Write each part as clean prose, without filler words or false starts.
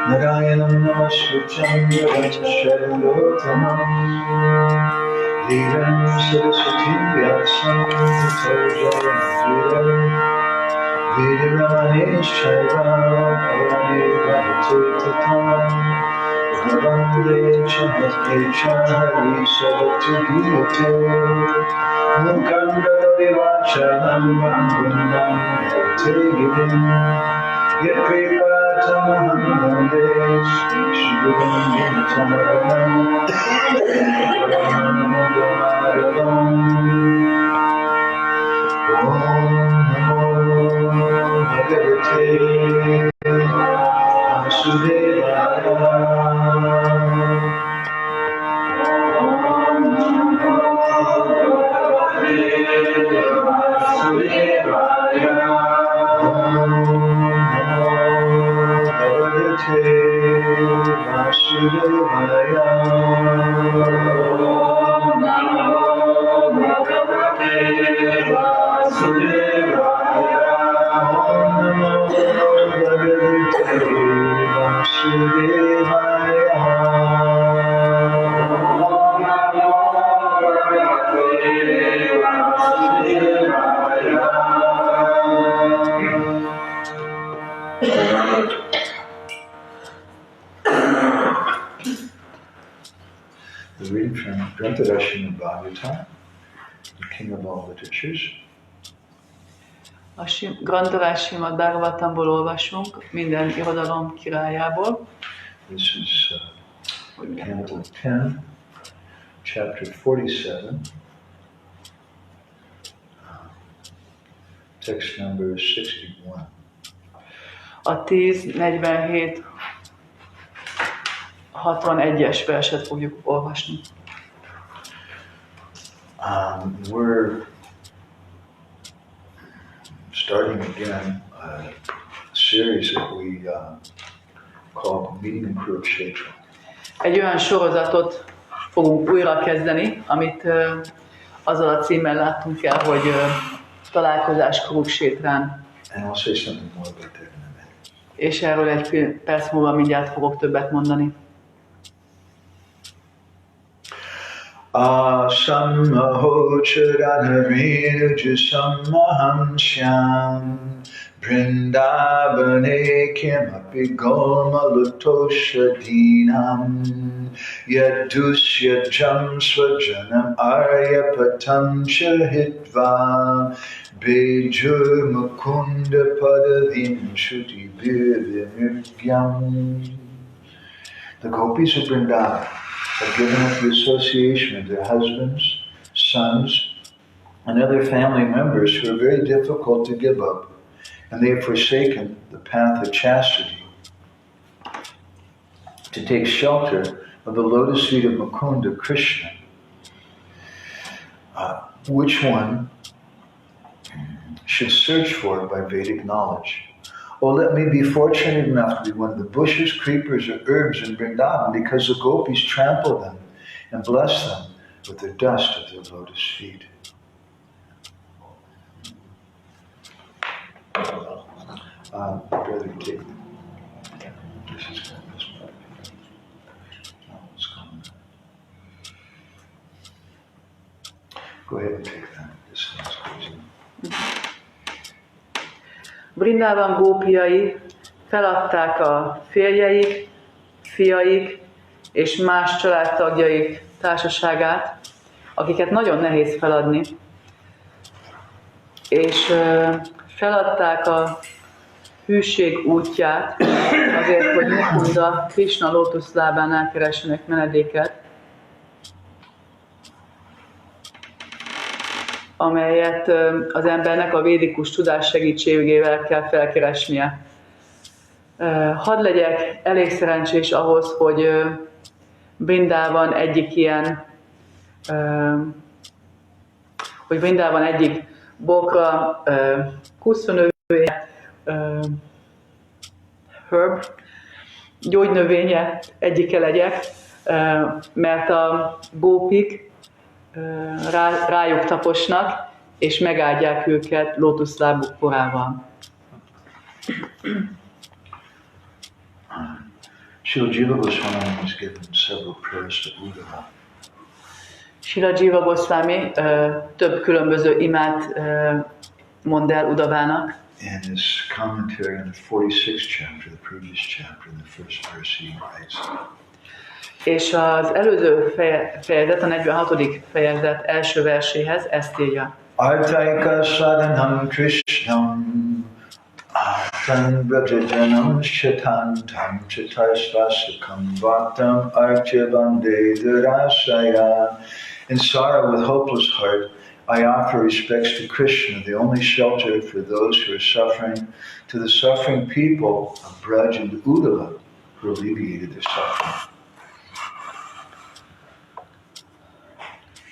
Narayanam Namaskritam Sharangotamam Devam Saraswati Vyasam Tato Jayantiram Vedavane Shaivam Avane Bhavate Tatam Bhavande Chahaste Chahari Saratu Gita Mukanda Devachanam Vandam Bhavate Gidim Yekripatamaham Vande Shivam Tamaram Paramaham Om Namo Bhagavate Vasudevaya Om Namo Bhagavate Vasudevaya Om Vasudevaya Om Namo Bhagavate Vasudevaya Om Namo Bhagavate Vasudevaya Om Namo Bhagavate Vasudevaya. The reading from Grantha Bhagavatam, the king of all literatures. A Grantarás Simad Bhagavatamból olvasunk, minden irodalom királyából. This is Canto 10, chapter 47, text number 61. A 10, 47, 61-es verset fogjuk olvasni. We're starting again a series that we call Meeting in Kuruksetra. Egy olyan sorozatot fogunk újra kezdeni, amit azzal a címmel láttunk el, hogy találkozás Kuruksetrán. And I'll say something more about that in a minute. És erről egy perc múlva mindjárt fogok többet mondani. Asammaho charanarenu sammahamsyam Vrindavane kimapi golmalutoshadinam Yadusyajam swajanam aryapatam chahitva Bejur mukunda padavim shuti birviniryam. The gopis of Vrindavan have given up the association of their husbands, sons, and other family members who are very difficult to give up, and they have forsaken the path of chastity to take shelter of the lotus feet of Mukunda, Krishna. Which one should search for by Vedic knowledge? Oh, let me be fortunate enough to be one of the bushes, creepers, or herbs in Vrindavan, because the gopis trample them and bless them with the dust of their lotus feet. Brother, take this is going this way. No, it's coming. Go ahead and take that. This thing's crazy. Vrindában gópiai feladták a férjeik, fiaik és más családtagjaik társaságát, akiket nagyon nehéz feladni, és feladták a hűség útját azért, hogy Mukunda Krishna lótuszlábánál keressenek menedéket, amelyet az embernek a védikus tudás segítségével kell felkeresnie. Hadd legyek elég szerencsés ahhoz, hogy Vrindában egyik ilyen, hogy Vrindában egyik bokra, kusszonövénye, herb, gyógynövénye egyike legyek, mert a gópik rájuk taposnak, és megáldják őket lótuszlábuk porával. Srila Jiva Goswami has given several prayers to Uddhava. Srila Jiva Goswami több különböző imát mond el Uddhavának. In his commentary on the 46th chapter, the previous chapter, in the first verse, he writes, És az előző fejezet, a 46. fejezet első verséhez ezt írja. Artaika sadhanam krishnam artan vrajajanam shatantam chatarsvasakam bhaktam archa vande durashaya. In sorrow with hopeless heart, I offer respects to Krishna, the only shelter for those who are suffering, to the suffering people of Braj and Uddhava, who alleviated their suffering.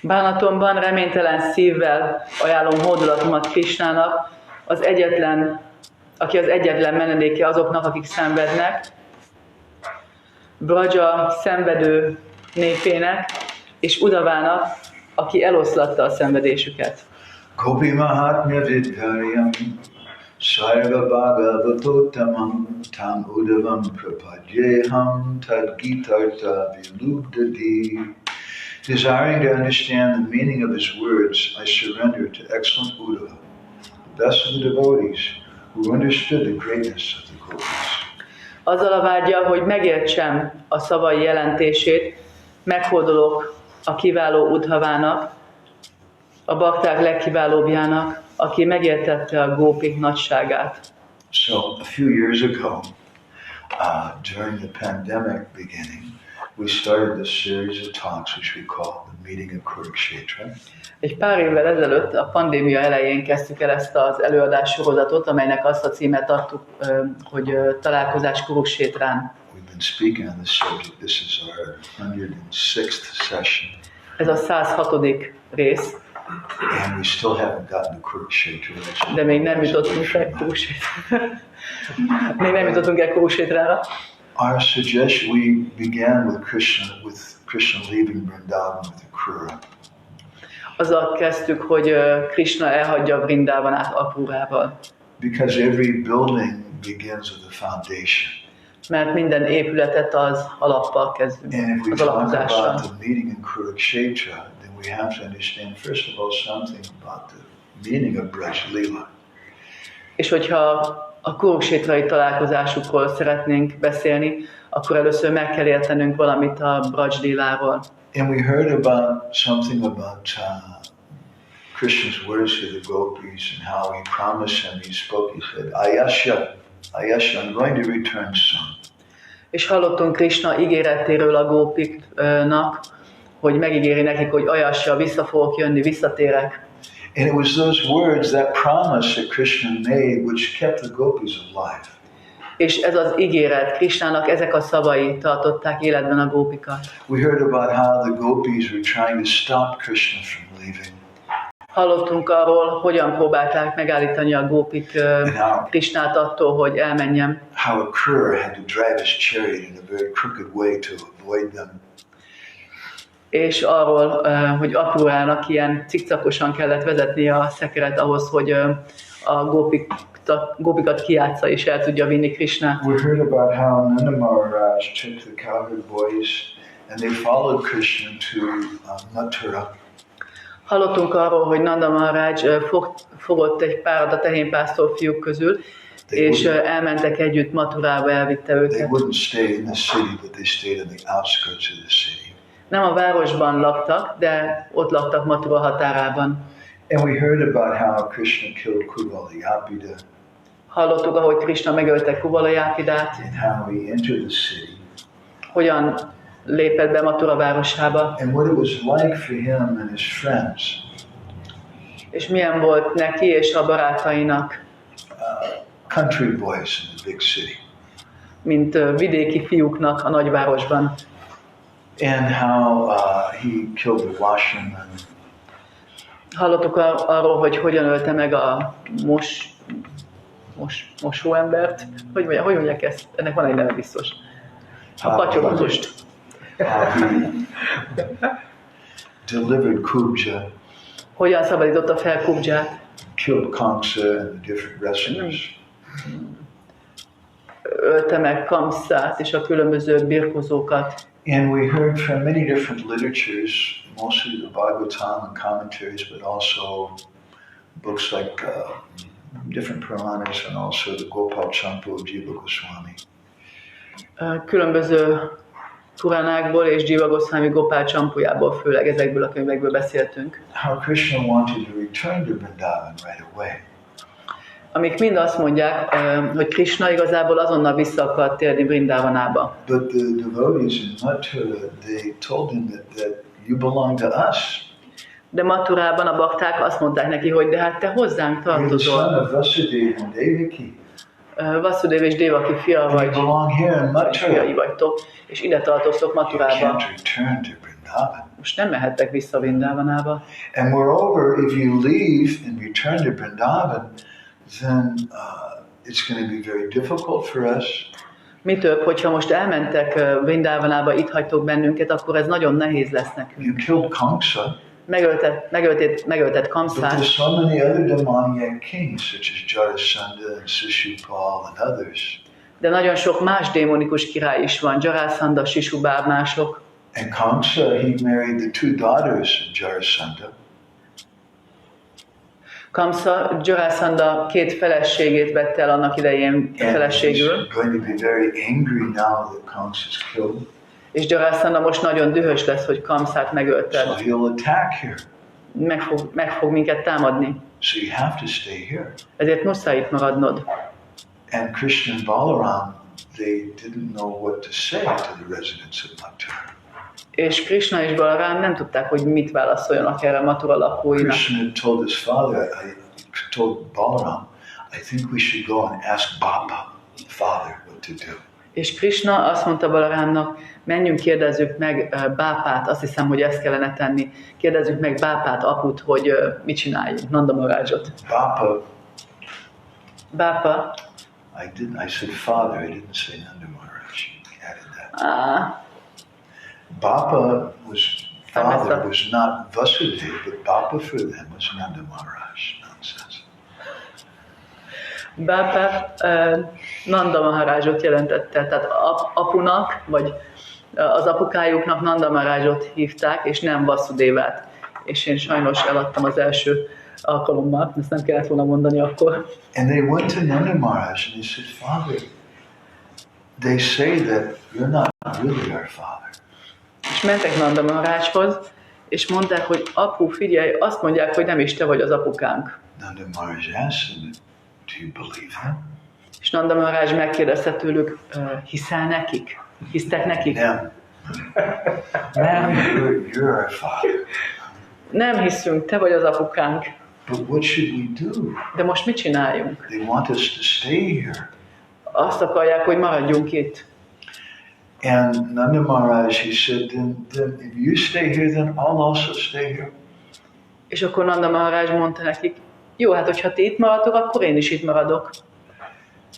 Bánatomban reménytelen szívvel ajánlom hódolatomat Krishnának, az egyetlen, aki az egyetlen menedéke azoknak, akik szenvednek, Braja szenvedő népének, és Uddhavának, aki eloszlatta a szenvedésüket. Gopi Mahatmya Vidharyam Sarva Bhagavatotamam Tam Uddhavam Prapadyeham Tad Gitartha Vilubdadi. Desiring to understand the meaning of his words, I surrender to excellent Uddhava, the best of the devotees, who understood the greatness of the gopis. Azzal a vágya, hogy megértsem a szavai jelentését, meghódolok a kiváló Uddhavának, a bakták legkiválóbbjának, aki megértette a gópik nagyságát. So a few years ago, during the pandemic beginning, we started this series of talks which we call the Meeting of Kuruksetra. Egy pár évvel ezelőtt, a pandémia elején kezdtük el ezt az előadás sorozatot, amelynek azt a címet adtuk, hogy találkozás Kuruksétrán. We've been speaking on this subject. This is our 106th session. Ez a 106. rész, And we still haven't gotten to Kuruksetra. de még nem jutottunk el Kuruksétrára. Our suggestion, we began with Krishna leaving Vrindavan with Akrura. Azzal kezdtük, hogy Krishna elhagyja Vrindavanát Akrurával. Because every building begins with a foundation. Mert minden épületet az alappal kezdünk, And if we az talk alapozással. about the meeting in Kuruksetra, then we have to understand first of all something about the meaning of Braj Leela. És hogyha a kuruksétrai találkozásukról szeretnénk beszélni, akkor először meg kell értenünk valamit a Braj Leeláról. And we heard about something about Krishna's words to the gopis and how he promised them, he spoke, he said, Ayasha, I'm going to return soon. És hallottunk Krishna ígéretéről a gópiknak, hogy megígéri nekik, hogy Ayasha, vissza fogok jönni, visszatérek. And it was those words, that promise that Krishna made, which kept the gopis alive. És ez az ígéret, Krishnának ezek a szavai tartották életben a gópikat. We heard about how the gopis were trying to stop Krishna from leaving. Hallottunk arról, hogyan próbálták megállítani a gópik Krishnát attól, hogy elmenjen. How Akrura had to drive his chariot in a very crooked way to avoid them. És arról, hogy Akrurának ilyen cikcakosan kellett vezetnie a szekeret ahhoz, hogy a gópikat kijátsza és el tudja vinni Krishnát. We heard about how Nanda Maharaj took the cowherd boys and they followed Krishna to Mathura. Hallottunk arról, hogy Nanda Maharaj fogott egy párat a tehénpásztor fiúk közül, és elmentek együtt Mathurába, elvitte They őket. wouldn't stay in the city, but they stayed on the outskirts of the city. Nem a városban laktak, de ott laktak Mathura határában. And we heard about how Krishna killed Kuvalayapida Hallottuk, ahogy Krishna megölte Kuvalayapidát, and how he entered the city hogyan lépett be Mathura városába, and what it was like for him and his friends. és milyen volt neki és a barátainak, Country boys in the big city. mint vidéki fiúknak a nagyvárosban. And how he killed the washerman. Hallottuk arról, hogy hogyan ölte meg a mosóembert. Hogy mondják ezt? Ennek van egy neve biztos. A patyologost. He delivered Kubja, Hogyan szabadította fel Kubját. killed Kamsa and the different wrestlers. Ölte meg Kamszát és a különböző birkozókat. And we heard from many different literatures, mostly the Bhagavatam and commentaries, but also books like different Puranas and also the Gopal Champu of Jiva Goswami. Különböző Puránákból és Jiva Goswami Gopal Champujából, főleg ezekből a könyvekből beszéltünk. How Krishna wanted to return to Vrindavan right away. Amik mind azt mondják, hogy Krishna igazából azonnal vissza akart térni Vrindavanába. But the devotees in Mathura, they told him that you belong to us. De Mathurában a bakták azt mondták neki, hogy de hát te hozzánk You're the son tartozol. of Vasudeva and Devaki. Vasudeva és Devaki fia And you vagy, belong here in vagy fiai Mathura. vagytok, és ide tartoztok You Mathurába. can't return to Vrindavan. Most nem mehettek vissza Vrindavanába. And moreover, if you leave and return to Vrindavan, then it's going to be very difficult for us. Mi több, hogyha most elmentek Vrindavanába, itt hagytok bennünket, akkor ez nagyon nehéz lesz nekünk. You killed Kamsa, Megölted but Kamszát, there's so many other demoniac kings, such as Jarasandha and Shishupal and others. de nagyon sok más démonikus király is van, Jarasandha, Shishubal, mások. And Kamsa, he married the two daughters of Jarasandha. Kamsa, Jarasandha két feleségét vette el annak idején And he's feleségül, going to be very angry now that Kamsa is killed. és Jarasandha most nagyon dühös lesz, hogy Kamszát megölte. So he'll attack here. meg fog minket támadni. So you have to stay here. Ezért muszáj itt maradnod. And Krishna and Balaram, they didn't know what to say to the residents of Mathura. És Krishna és Balaram nem tudták, hogy mit válaszoljanak erre Mathura lakóinak. Krishna told his father, told Balaram, I think we should go and ask Baba, the father, what to do. És Krishna azt mondta Balarámnak, menjünk, kérdezzük meg Bápát, azt hiszem, hogy ezt kellene tenni. Kérdezzük meg Bápát, aput, hogy mit csináljunk, Nanda Maharajot. Bápa. I said father, I didn't say Nanda Maharaj. He added that. Bapa was not Vasudeva, but Bapa for them was Nanda Maharaj. Nonsense. Bápa Nanda Maharajot jelentette, tehát apunak, vagy az apukájuknak Nanda Maharajot hívták, és nem Vasudevát. És én sajnos eladtam az első alkalommal, ezt nem kellett volna mondani akkor. And they went to Nanda Maharaj and they said, Father, they say that you're not really our father. És mentek Nanda Maharajhoz, és mondták, hogy apu, figyelj, azt mondják, hogy nem is te vagy az apukánk. Nanda Maharaj asked them, do you believe him? És Nanda Maharaj megkérdezte tőlük, hiszel nekik? Hisztek nekik? Nem. Nem. You're our father. Nem hiszünk, te vagy az apukánk. But what should we do? De most mit csináljunk? They want us to stay here. Azt akarják, hogy maradjunk itt. And Nanda Maharaj, he said, then if you stay here, then I'll also stay here. És akkor Nanda Maharaj mondta nekik, jó, hát hogyha ti itt maradtok, akkor én is itt maradok.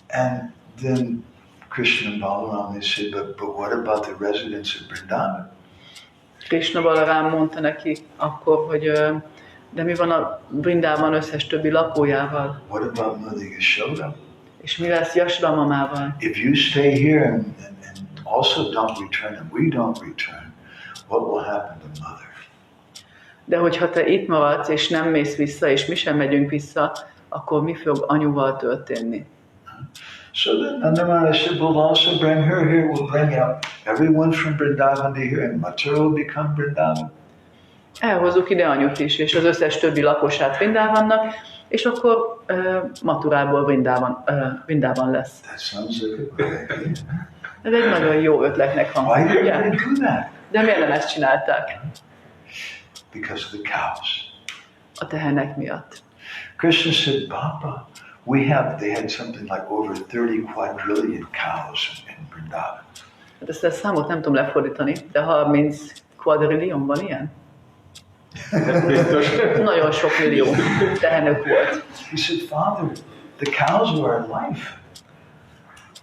And then Krishna and Balaram, they said, but what about the residents of Vrindavan? Krishna Balaram mondta neki akkor, hogy de mi van a Vrindavan összes többi lakójával? What about Mother Yashoda? És mi lesz Yashoda mamával? If you stay here and also don't return and we don't return, what will happen to Mother? De hogyha te itt maradsz, és nem mész vissza, és mi sem megyünk vissza, akkor mi fog anyuval történni? So then Nanda Maharaj said, we'll also bring her here, we'll bring out everyone from Vrindavan to here, and Mathura will become Vrindavan. Elhozzuk ide anyut is, és az összes többi lakosát Vrindavannak, és akkor Mathurából Vrindavan lesz. That sounds like a great idea. Ez egy nagyon jó ötletnek Why hangzik, did ugye? they do that? De miért nem ezt csinálták? Because of the cows. A tehenek miatt. Krishna said, Baba, they had something like over 30 quadrillion cows in Vrindavan. Hát ezt a számot nem tudom lefordítani, de 30 quadrillion van ilyen? Nagyon sok millió tehenök volt. He said, Father, the cows are our life.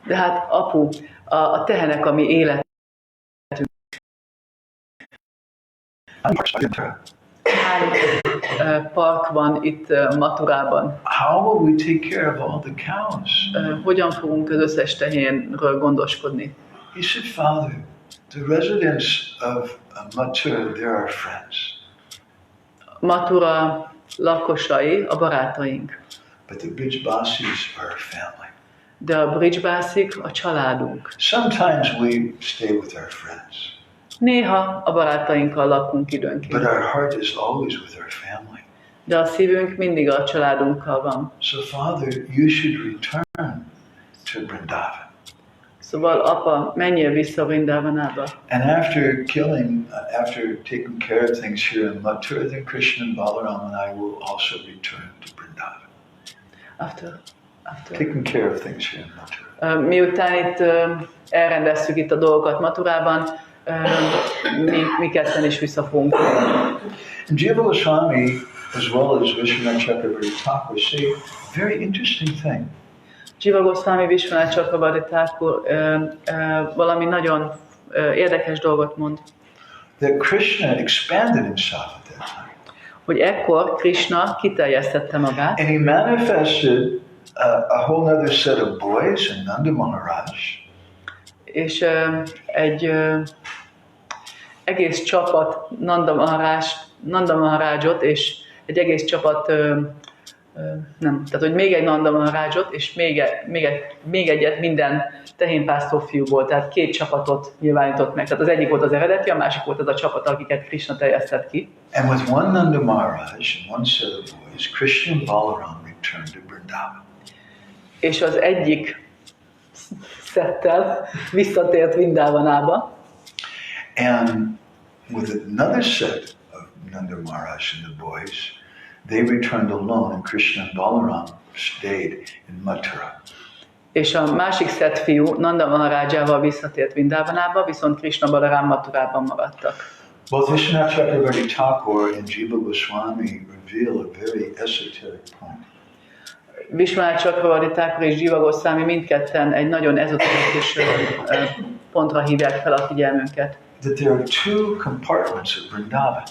De hát apu, a tehenek a mi életünk. Hány park van itt Mathurában? How will we take care of all the cows? Hogyan fogunk az összes tehénről gondoskodni? He said, Father, the residents of Mathura, they're our friends. Mathura lakosai a barátaink. But the Brijbasis are our family. De a Brijbásik a családunk. Sometimes we stay with our friends. Néha a barátainkkal lakunk időnként. But our heart is always with our family. De a szívünk mindig a családunkkal van. So, Father, you should return to Vrindavan. Szóval, apa, menjél vissza Vrindavanába. And after taking care of things here in Mathura, then Krishna and Balaram and I will also return to Vrindavan. After. Taking care of things here in Mathura. Miután itt elrendezzük itt a dolgokat Mathurában, mi ketten is vissza fogunk. And Jiva Goswami, as well as Vishwanath Chakravarti Thakur, say a very interesting thing. Jiva Goswami, Vishwanath Chakravarti Thakur valami nagyon érdekes dolgot mond. That Krishna expanded himself at that time. Hogy ekkor Krishna kiterjesztette magát. And he manifested a whole other set of boys in Nanda Maharaj. És egy egész csapat Nanda Maharajot, és egy egész csapat nem, tehát hogy még egy Nanda Maharajot, és még egyet minden tehénpásztor fiúból, tehát 2 csapatot nyilvánított meg. Tehát az egyik volt az eredeti, a másik volt az a csapat, akiket Krishna terjesztett ki. And with one Nanda Maharaj and one set of boys, Krishna and Balaram returned to Vrindavan. És az egyik szettel visszatért Vrindávanába. And with another set of Nanda Maharaj and the boys, they returned alone, and Krishna and Balaram stayed in Mathura. És a másik szett fiú Nanda Maharajával visszatért Vrindávanába, viszont Krishna Balaram Mathurában maradtak. Both Vishwanath Chakravarti Thakur and Jiva Goswami reveal a very esoteric point. Vishwanath Chakravarti Thakur és Jiva Goswami mindketten egy nagyon ezoterikus pontra hívják fel a figyelmünket. That there are 2 compartments of Vrindavan.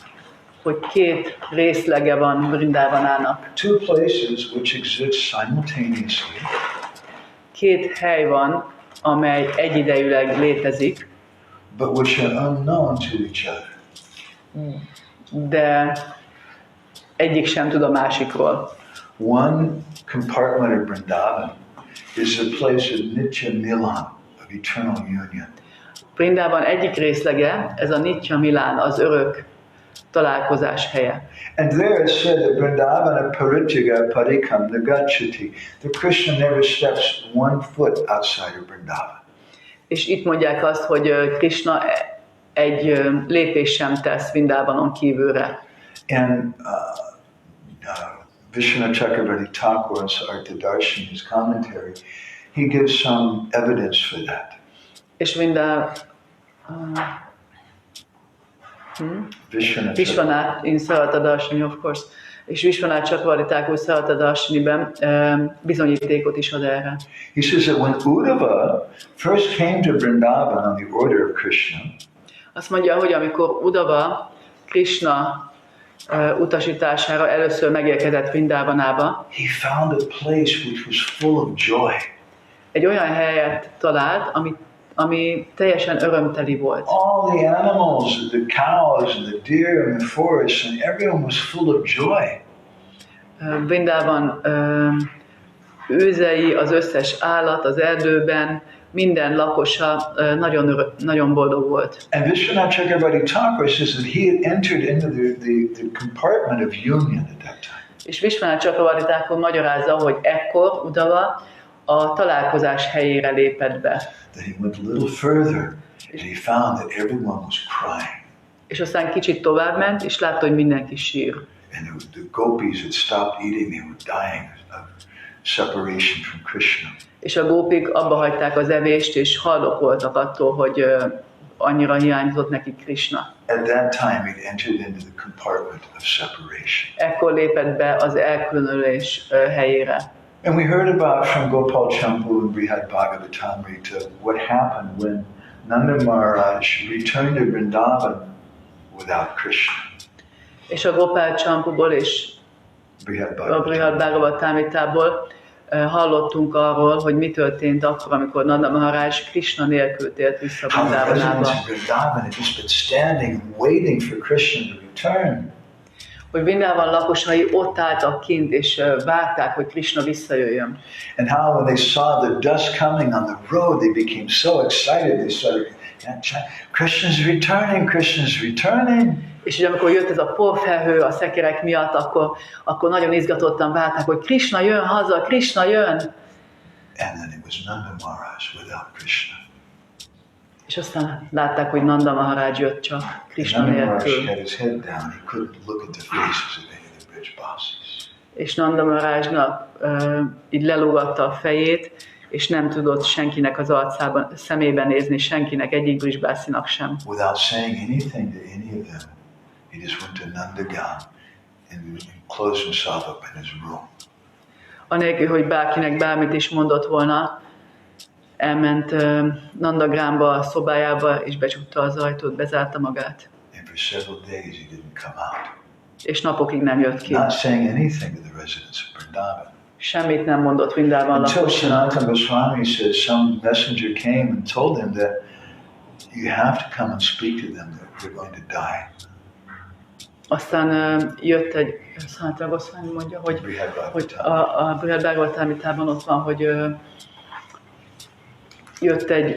Hogy 2 részlege van Vrindavanának. 2 places which exist simultaneously. 2 hely van, amely egyidejűleg létezik. But which are unknown to each other. De egyik sem tud a másikról. One compartment of Vrindavan is a place of Nitya Milan, of eternal union. Vrindában egyik részlege, ez a Nitya Milán, az örök találkozás helye. And there it said that Vrindavana Parityaga Parikam Nagachati. The Krishna never steps 1 foot outside of Vrindavan. És itt mondják azt, hogy Krishna egy lépés sem tesz Vrindavanon kívülre. And Vishwanath Chakravarti Thakur in Sartadarshan, his commentary, he gives some evidence for that. És Vishwanath in Sartadarshan, of course. És Vishwanath Chakravarti Thakur Sartadarshan-ben bizonyítékot is ad erre. He says that when Uddhava first came to Vrindavan on the order of Krishna, azt mondja, hogy amikor Uddhava Krishna utasítására először megérkezett Vrindavanába, he found a place which was full of joy. Egy olyan helyet talált, ami teljesen örömteli volt. All the animals, the cows and the deer in the forest, and everyone was full of joy. Vrindavan őzei, az összes állat az erdőben, minden lakosa nagyon boldog volt. And Vishwanath Chakravarti Thakur says that he had entered into the compartment of union at that time. És Vishwanath Chakravarti Thakur magyarázza, hogy ekkor Uddhava a találkozás helyére lépett be. Then he went a little further and he found that everyone was crying. És aztán kicsit tovább ment, és látta, hogy mindenki sír. And the gopis had stopped eating, they were dying of separation from Krishna. És a gópik abba hagyták az evést, és haldokoltak attól, hogy annyira hiányzott nekik Krishna. At that time he'd entered into the compartment of separation. Ekkor lépett be az elkülönülés helyére. And we heard about from Gopal Champu and Brihad Bhagavatamrita what happened when Nanda Maharaj returned to Vrindavan without Krishna. És a Gopal Champuból és a Brihad Bhagavatamritából hallottunk arról, hogy mi történt akkor, amikor Nanda Maharaj Krishna nélkül tért vissza Vrindavanába. Hogy Vrindavan lakosai ott álltak kint, és várták, hogy Krishna visszajöjjön. And how when they saw the dust coming on the road, they became so excited. They started, Krishna's returning, Krishna's returning. És hogy amikor jött ez a porfelhő a szekerek miatt, akkor nagyon izgatottan várták, hogy Krishna jön haza, Krishna jön. And then it was Nanda Maharaj without Krishna. És aztán látták, hogy Nanda Maharaj jött csak Krishna nélkül. És Nanda Maharajnak így lelógatta a fejét, és nem tudott senkinek az arcában, szemébe nézni, senkinek, egyik brisbászinak sem. Without saying anything to any of them, he just went to Nandagam and closed himself up in his room. Anélkül, hogy bárkinek bármit is mondott volna, elment Nandagramba, a szobájába, és becsukta az ajtót, bezárta magát. And for several days he didn't come out. És napokig nem jött ki. Not saying anything to the residents of Vrindavan. Semmit nem mondott Vrindavan Until lakosnak. Sanatana Goswami said some messenger came and told him that you have to come and speak to them, that they're going to die. Aztán jött egy Szánta Goszvány mondja, hogy Brihad a Brihad Bhagavatamítában ott van, hogy jött egy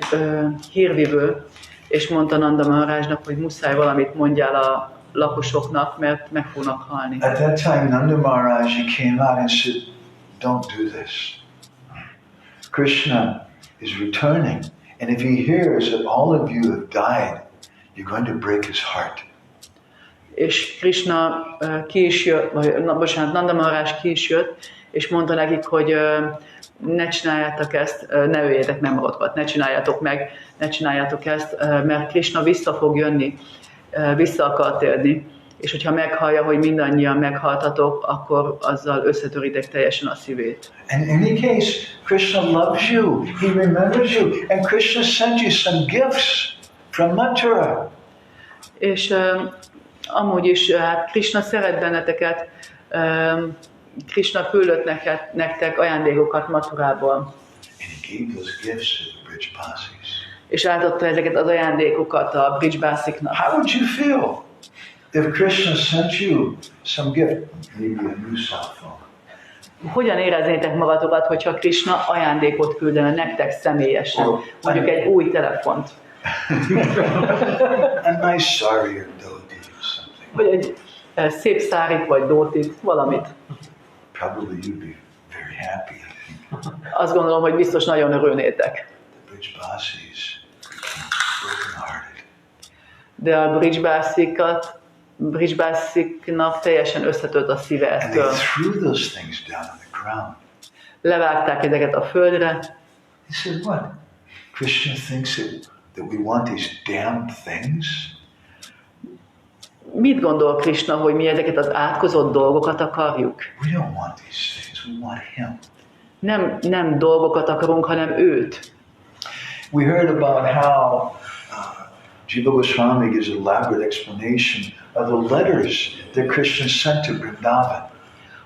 hírvivő, és mondta Nanda Maharajnak, hogy muszáj valamit mondjál a lakosoknak, mert meg fognak halni. At that time, Nanda Maharaj, he came out and said, don't do this. Krishna is returning, and if he hears that all of you have died, you're going to break his heart. És Krishna ki is jött, Nanda Maharaj ki is jött, és mondta nekik, hogy ne csináljátok ezt, ne öljétek meg magatokat, ne csináljátok meg, ne csináljátok ezt, mert Krishna vissza fog jönni, vissza akar térni, és hogyha meghallja, hogy mindannyian meghaltatok, akkor azzal összetöritek teljesen a szívét. And in any case, Krishna loves you, he remembers you, and Krishna sent you some gifts from Mathura. És amúgy is, hát Krishna szeret benneteket, Krishna küldött nektek ajándékokat Mathurából. And he gave those gifts to the Brijbasis. És átadta ezeket az ajándékokat a Brijbasiknak. How would you feel if Krishna sent you some gift, maybe a new cell phone? Hogyan éreznétek magatokat, hogyha Krishna ajándékot küldene nektek személyesen, mondjuk egy új telefont? A nice sari or dhoti or something. Vagy egy szép szárit, vagy dótit, valamit. Probably you'd be very happy, I think. Azt gondolom, hogy biztos nagyon örülnétek. The Brijbasis became broken-hearted. De a Brijbasiknak teljesen összetört a szíve And ettől. they threw those things down on the ground. Levágták ezeket a földre. He said, what? Krishna thinks that we want these damned things? Mit gondol Krishna, hogy mi ezeket az átkozott dolgokat akarjuk? We don't want these things, we want him. Nem dolgokat akarunk, hanem őt. We heard about how Jiva Goswami gives elaborate explanation of the letters that Krishna sent to Vrindavan.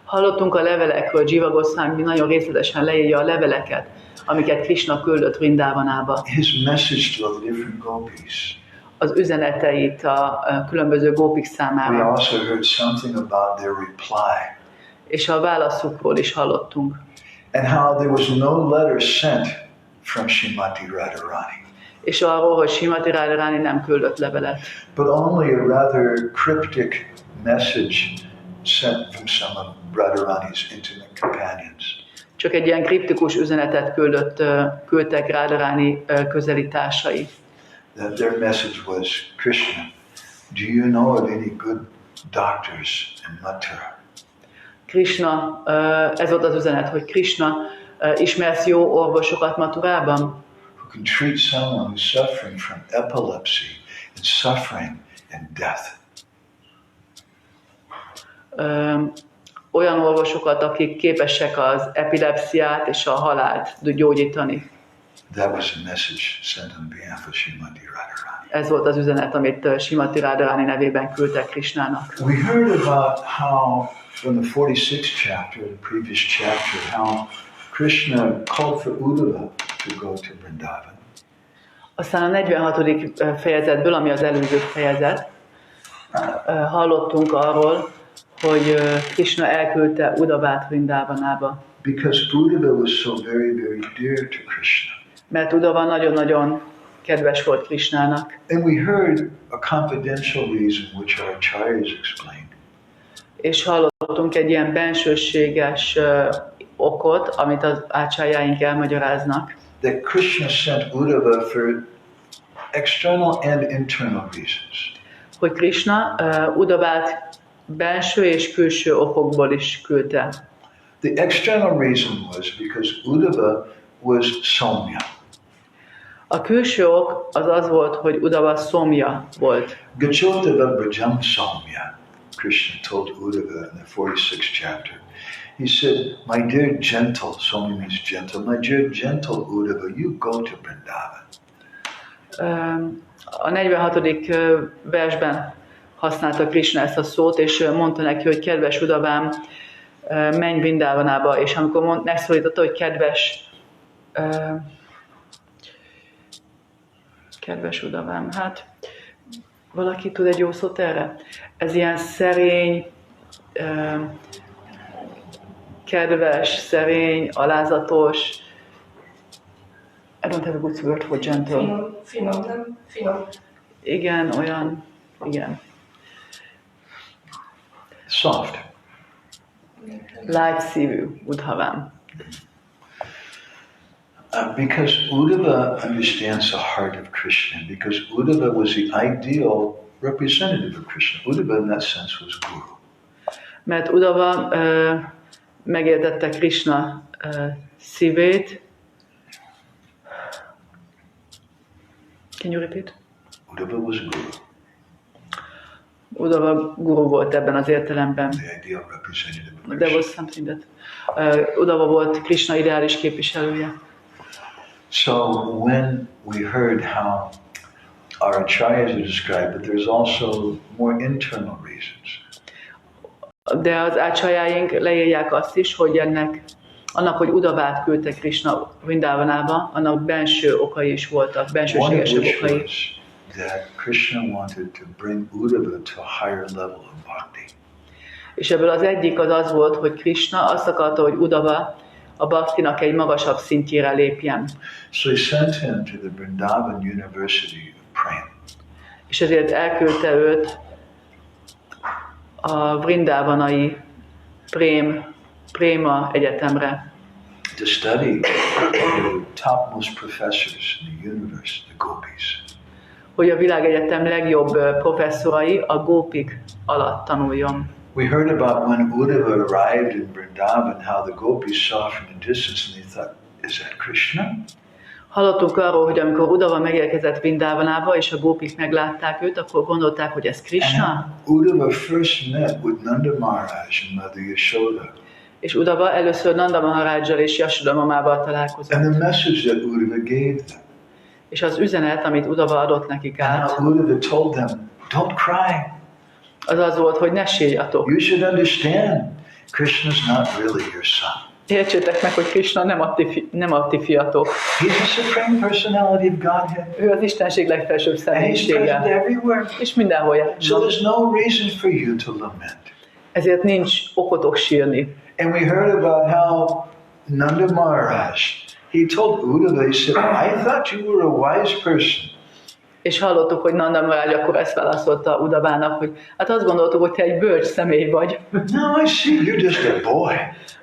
Hallottunk a levelekről, Jiva Goswami nagyon részletesen leírja a leveleket, amiket Krishna küldött Vrindavanába. His message to all the different gopis. Az üzeneteit a különböző gópik We számára. also heard something about their reply És a válaszukról is hallottunk. and how there was no letter sent from Srimati Radharani, És arról, hogy Srimati Radharani nem küldött levelet, but only a rather cryptic message sent from some of Radharani's intimate companions. csak egy ilyen kriptikus üzenetet küldtek Radharani közeli társai. That their message was, Krishna, do you know of any good doctors in Mathura? Krishna, ez volt az üzenet, hogy Krishna, ismersz jó orvosokat Mathurában? Who can treat someone who's suffering from epilepsy and suffering and death? Olyan orvosokat, akik képesek az epilepsziát és a halált gyógyítani. That was a message sent on behalf of Srimati Radharani. Ez volt az üzenet, amit Srimati Radharani nevében küldtek Krishnának. We heard about how, from the 46th chapter, the previous chapter, how Krishna called for Uddhava to go to Vrindavan. Aztán a 46. fejezetből, ami az előző fejezet, hallottunk arról, hogy Krishna elküldte Uddhavát Vrindavanába. Because Uddhava was so very, very dear to Krishna. Mert Uddhava nagyon-nagyon kedves volt Krishnának. And we heard a confidential reason which our acharyas explained. És hallottunk egy ilyen bensőséges okot, amit az ácsájáink elmagyaráznak. That Krishna sent Uddhava for external and internal reasons. Hogy Krishna Uddhavát benső és külső okokból is küldte. The external reason was because Uddhava was Somya. A külső ok az volt, hogy Uddhava szomja volt. Gachotava Brajam Somya, Krishna told Uddhava in the 46th chapter. He said, my dear gentle, Somya means gentle, my dear gentle Uddhava, you go to Vrindavan. A 46. versben használta Krishna ezt a szót, és mondta neki, hogy kedves Uddhavám, menj Vrindavanába, és amikor megszólította, hogy kedves Uddhavám, hát valaki tud egy jó szót erre? Ez ilyen szerény, kedves, szerény, alázatos. I don't have a good word for gentle. Finom, nem? Finom. Igen, olyan, igen. Soft. Light szívű, Udhavám. Because Uddhava understands the heart of Krishna, because Uddhava was the ideal representative of Krishna. Uddhava in that sense was guru. Mert Uddhava megértette Krishna szívét. Can you repeat? Uddhava was guru. Uddhava guru volt ebben az értelemben. The ideal representative of There Krishna. was something that Uddhava volt Krishna ideális képviselője. So when we heard how our acharyas are described, but there's also more internal reasons. De az ácsajáink leírják azt is, hogy annak, hogy Uddhavát küldte Krishna Vrindávanába, annak benső okai is voltak, One of bensőségesebb which okai. was that Krishna wanted to bring Uddhava to a higher level of bhakti. És ebből az egyik az volt, hogy Krishna azt akarta, hogy Uddhava a bhaktinak egy magasabb szintjére lépjen. So he sent him to the Vrindavan University of Prema. És ezért elküldte őt a Vrindavanai Prema egyetemre, to study the topmost professors in the universe, the gopis. hogy a világegyetem legjobb professzorai a gópik alatt tanuljon. We heard about when Uddhava arrived in Vrindavan, how the gopis saw from a distance and they thought, is that Krishna? Hallottunk arról, hogy amikor Uddhava megérkezett Vrindavanába, és a gópik meglátták őt, akkor gondolták, hogy ez Krishna. And Uddhava first met with Nanda Maharaj and Mother Yashoda. És Uddhava először Nanda Maharajjal és Yashoda mamával találkozott. And the message that Uddhava gave them. És az üzenet, amit Uddhava adott nekik át, And Uddhava told them, don't cry. az volt, hogy ne sírjatok. You should understand, Krishna's not really your son. Értsétek meg, hogy Krishna nem a ti fiatok. He's the supreme personality of Godhead. Ő az Istenség legfelsőbb And he's személyisége. present everywhere. És mindenhol jár. So there's no reason for you to lament. Ezért nincs okotok sírni. And we heard about how Nanda Maharaj, he told Uddhava, he said, I thought you were a wise person. És hallottuk, hogy Nanda Maharaj akkor ezt válaszolta Uddhavának, hogy hát azt gondoltuk, hogy te egy bölcs személy vagy. Now I see you're just a boy.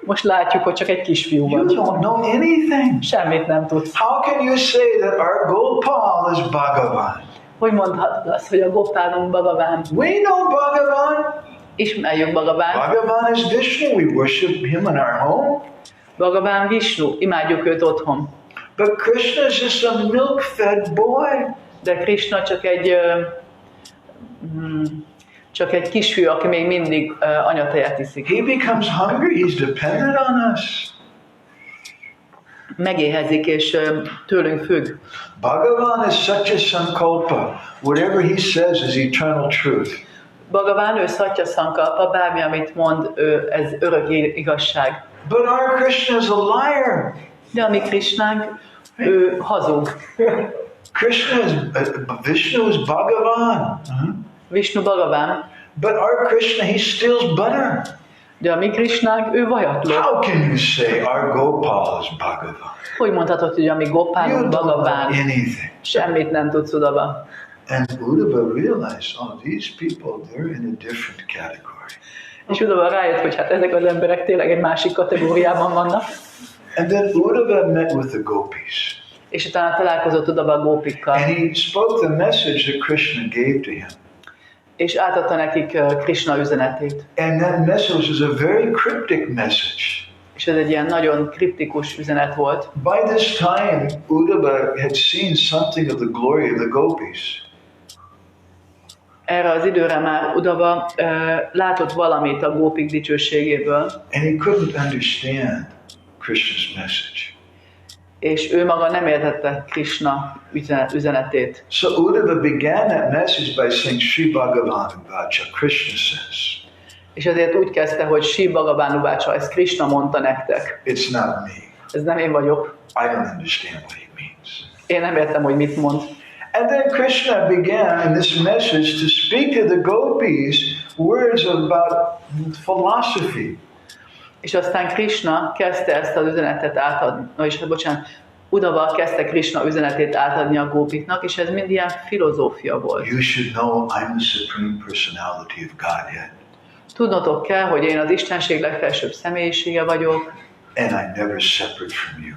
Most látjuk, hogy csak egy kisfiú You vagy. don't know anything. Semmit nem tudsz. How can you say that our Gopal is Bhagavan? Hogy mondhatod azt, hogy a Gopálunk Bhagavan? We know Bhagavan. Ismerjük Bhagavan. Bhagavan is Vishnu. We worship him in our home. Bhagavan Vishnu, imádjuk őt otthon. But Krishna is just a milk-fed boy. De Krishna csak egy kisfiú, aki még mindig anyatejet iszik. He becomes hungry. He's dependent on us. Megéhezik, és tőlünk függ. Bhagavan is such a sankalpa. Whatever he says is eternal truth. Bhagavan, ő Satya Sankalpa, bármi, amit mond, ez örök igazság. But our Krishna is a liar. De a mi Krishnánk, ő hazug. Krishna is, Vishnu is Bhagavan. Vishnu Bhagavan, But our Krishna, he steals butter. de a mi Krishnánk, ő vajat lop. How can you say our Gopal is Bhagavan? Hogy mondhatod, hogy a mi You Gopálunk don't know Bhagavan? anything. Semmit nem tudsz, Uddhava. And Uddhava realized, oh, these people, they're in a different category. És Uddhava rájött, hogy hát ezek az emberek tényleg egy másik kategóriában vannak. And then Uddhava met with the gopis. És utána találkozott Uddhava a gópikkal. And he spoke the message that Krishna gave to him. És átadta nekik Krishna üzenetét. And that message is a very cryptic message. És ez egy ilyen nagyon kriptikus üzenet volt. By this time, Uddhava had seen something of the glory of the gopis. Erre az időre már Uddhava látott valamit a gópik dicsőségéből, And he couldn't understand Krishna's message. és ő maga nem értette Krishna üzenetét. So Uddhava began that message by saying, Sri Bhagavan Vacha, Krishna says. És ezért úgy kezdte, hogy Sri Bhagavan Uvacha, ezt Krishna mondta nektek. It's not me. Ez nem én vagyok. I don't understand what he means. Én nem értem, hogy mit mond. And then Krishna began in this message to speak to the gopis words about philosophy. És aztán Krishna kezdte ezt az üzenetet átadni, Udava kezdte Krishna üzenetét átadni a gópiknak, és ez mind ilyen filozófia volt. You should know I'm the supreme personality of Godhead. Tudnotok kell, hogy én az Istenség legfelsőbb személyisége vagyok, and I'm never separate from you.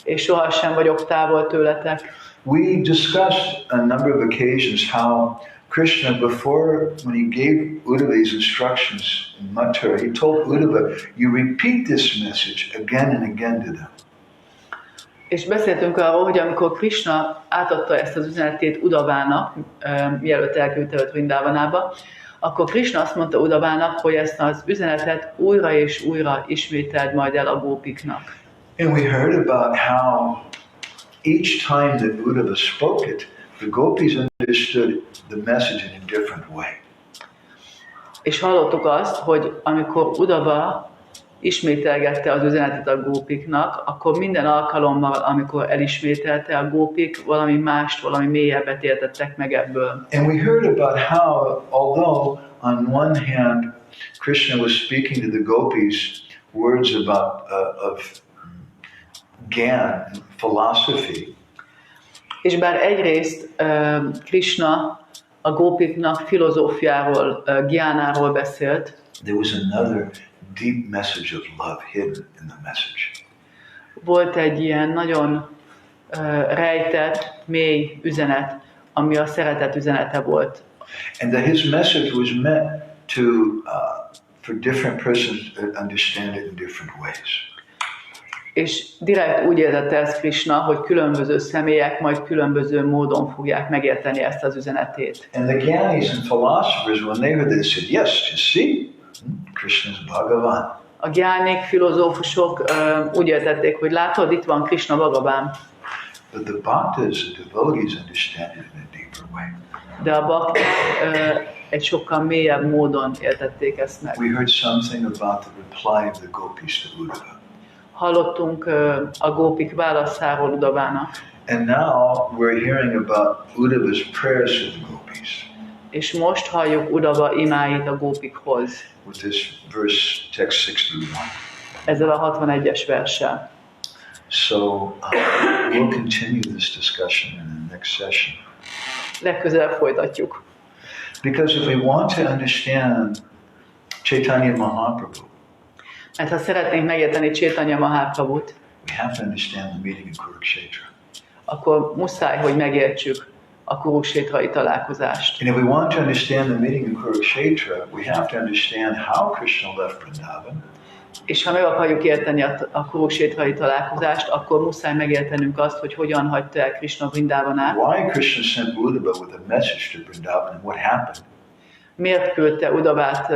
És sohasem vagyok távol tőletek. We discussed on a number of occasions how Krishna, before, when he gave Uddhava these instructions in Mathura, he told Uddhava, you repeat this message again and again to them. És beszéltünk arról, hogy amikor Krishna átadta ezt az üzenetét Udavának, mielőtt elküldte őt Vrindávanába, akkor Krishna azt mondta Udavának, hogy ezt az üzenetet újra és újra ismételd majd el a gópiknak. And we heard about how each time that Uddhava spoke it, the gopis understood the message in a different way. És hallottuk azt, hogy amikor Uddhava ismételgette az üzenetet a gópiknak, akkor minden alkalommal, amikor elismételte a gópik, valami mást, valami mélyebbet értettek meg ebből. And we heard about how, although on one hand Krishna was speaking to the gopis words about of Gyan, philosophy, és bár egyrészt Krishna a gópiknak filozófiáról, gyánáról beszélt, there was another deep message of love hidden in the message. Volt egy ilyen nagyon rejtett, mély üzenet, ami a szeretet üzenete volt. And that his message was meant to, for different persons to understand it in different ways. És direkt úgy értette ezt Krishna, hogy különböző személyek majd különböző módon fogják megérteni ezt az üzenetét. And the Gyanis and philosophers, when they heard this, said, yes, you see, Krishna's Bhagavan. A gyánik, filozófusok úgy értették, hogy látod, itt van Krishna Bhagavan. But the bhaktas, the devotees, understand it in a deeper way. De a bakták egy sokkal mélyebb módon értették ezt meg. We heard something about the reply of the gopis to Uddhava. Hallottunk a gópik válaszáról Udavának. And now we're hearing about Uddhava's prayers to the gopis. És most halljuk Uddhava imáit a gópikhoz. With this verse, text 61. Ezzel a 61-es verssel. So we'll continue this discussion in the next session. Legközelebb folytatjuk. Because if we want to understand Chaitanya Mahaprabhu, Mert ha szeretnénk megérteni Chaitanya Mahaprabhut, we have to understand the meeting in Kuruksetra. akkor muszáj, hogy megértsük a kuruksétrai találkozást. And if we want to understand the meeting in Kuruksetra, we have to understand how Krishna left Vrindavan. És ha meg akarjuk érteni a kuruksétrai találkozást, akkor muszáj megértenünk azt, hogy hogyan hagyta el Krishna Vrindavanát. Why Krishna sent Uddhava with a message to Vrindavan and what happened? Miért küldte Uddhavát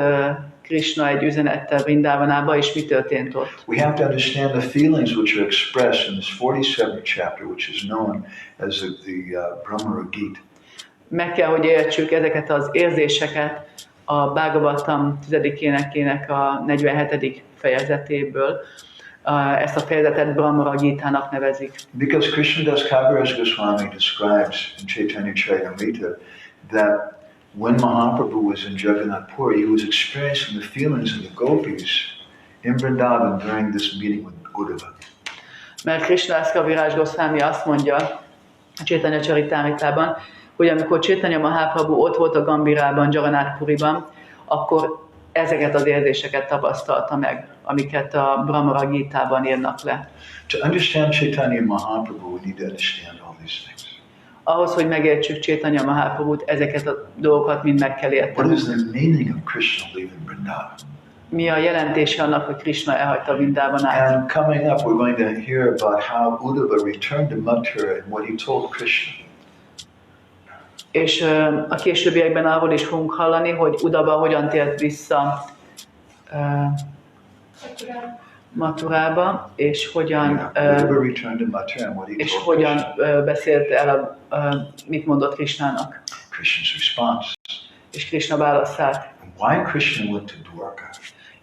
Krishna egy üzenettel Vrindavanába, és mi történt ott? We have to understand the feelings which are expressed in this 47th chapter, which is known as the Brahmara Gita. Meg kell, hogy értsük ezeket az érzéseket a Bhagavatam 10. énekének a 47. fejezetéből. Ezt a fejezetet Brahmara Gitának nevezik. Because Krishnadas Kaviraj Goswami describes in Chaitanya Charitamrita that when Mahaprabhu was in Jagannath Puri, he was experiencing the feelings of the gopis in Vrindavan during this meeting with Uddhava. Mert Krishnadas Kaviraj Goswami azt mondja a Chaitanya Charitamritában, hogy amikor Chaitanya Mahaprabhu ott volt a Gambirában, Jagannath Puriban, akkor ezeket az érzéseket tapasztalta meg, amiket a Brahmara Gitában írnak le. To understand Chaitanya Mahaprabhu, we need to understand all these things. Ahhoz, hogy megértsük Chaitanya Mahaprabhut, ezeket a dolgokat mind meg kell What értenünk. is the meaning of Krishna leaving Vrindavan? Mi a jelentése annak, hogy Krishna elhagyta Vrindavanát? And coming up, we're going to hear about how Uddhava returned to Mathura and what he told Krishna. És a későbbiekben arról is fogunk hallani, hogy Uddhava hogyan tért vissza Mathurába, és hogyan, Uddhava returned to Mathura and what he és told hogyan Krishna. beszélt el, mit mondott Krishnának, Krishna's response. és Krishna válaszát, And why Krishna went to Dwarka.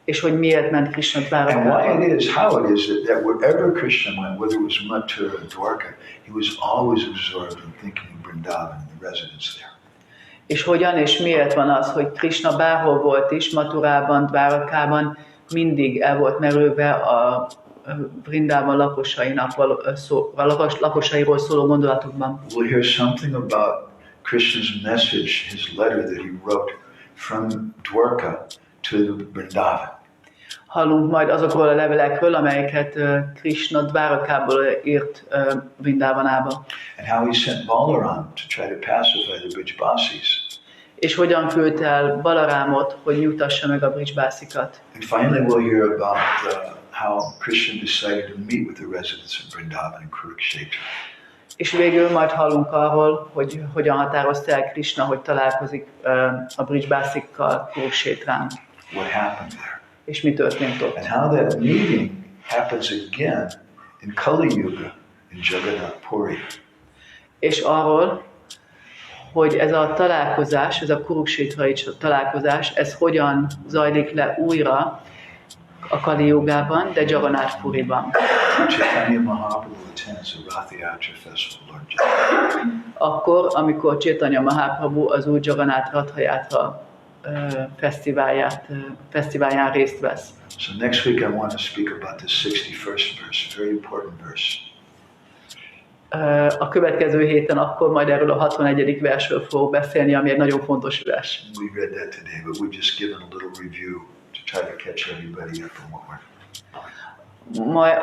és hogy miért ment Krishna And Dvárakába. why it is, how it is that wherever Krishna went, whether it was Mathura or Dwarka, he was always absorbed in thinking of Vrindavan and the residents there. És hogyan és miért van az, hogy Krishna bárhol volt is, Mathurában, Dvárakában, mindig el volt merülve a Vrindában lakosairól szóló gondolatokban. We'll hear something about Krishna's message, his letter that he wrote from Dwarka to Vrindavan. Hallunk majd azokról a levelekről, amelyeket Krishna Dvárakából írt Vrindavanába. And how he sent Balaram to try to pacify the Brijbasis. És hogyan küldte el Balarámot, hogy nyugtassa meg a Brijbászikat. And finally we'll hear about how Krishna decided to meet with the residents of Vrindavan and Kuruksetra. És végül majd hallunk arról, hogy hogyan határozta el Krishna, hogy találkozik a Brijbászikkal Kuruksetrán. What happened there? És mi történt ott. And how that meeting happens again in Kali Yuga in Jagannath Puri. És arról, hogy ez a találkozás, ez a kuruksetrai találkozás, ez hogyan zajlik le újra a Kali Jugában, de Jagannath Puriban. Chaitanya Mahaprabhu attends a Rath Yatra festival, Lord Jagannath. Akkor, amikor Chaitanya Mahaprabhu az új Jagannath Ratha Yatra fesztiválján részt vesz. So next week I want to speak about the 61st verse, very important verse. A következő héten akkor majd erről a 61. versről fogok beszélni, ami egy nagyon fontos vers. We read that today, but we've just given a little review to try to catch everybody up on what we're.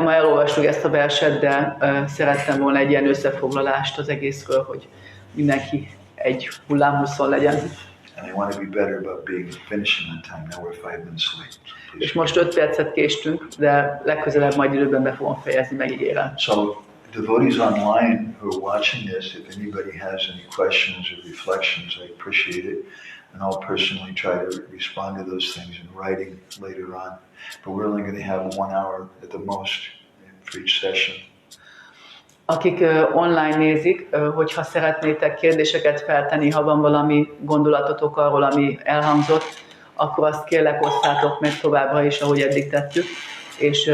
Ma elolvastuk ezt a verset, de szerettem volna egy ilyen összefoglalást az egészről, hogy mindenki egy hullámhosszon legyen. And I want to be better about being finishing on time. Now we're 5 minutes late. És most 5 percet késtünk, de legközelebb majd időben be fogom fejezni, megígérem. So devotees online who are watching this, if anybody has any questions or reflections, I appreciate it. And I'll personally try to respond to those things in writing later on. But we're only going to have 1 hour at the most for each session. Akik online nézik, hogyha szeretnétek kérdéseket feltenni, ha van valami gondolatotok arról, ami elhangzott, akkor azt kérlek osszátok meg továbbra is, ahogy eddig tettük, és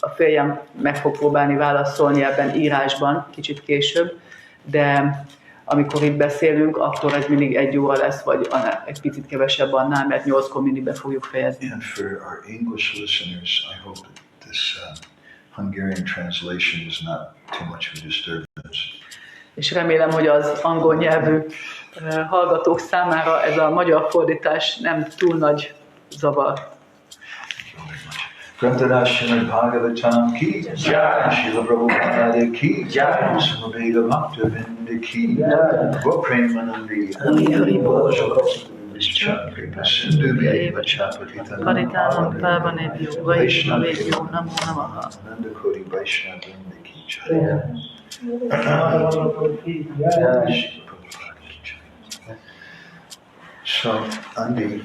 a férjem meg fog próbálni válaszolni ebben írásban, kicsit később, de amikor itt beszélünk, akkor ez mindig 1 óra lesz, vagy egy picit kevesebb annál, mert 8-kor mindig be fogjuk fejezni. And for our English listeners, I hope that this Hungarian translation is not too much of a disturbance. És remélem, hogy az angol nyelvű hallgatók számára ez a magyar fordítás nem túl nagy zavar. Grantarashana Bhagavatam ki jai, Srila Prabhupada ki jai, Samaveda Bhakta Vinda ki jai, Gopremanandi Hari Bol Shakripa Sindhuvi Eva Chapatitanam Paritanam Pavanebhyo Vaishnavebhyo Namo Namaha. Nandakoti Vaishnava Vinda ki jai. So, Andi,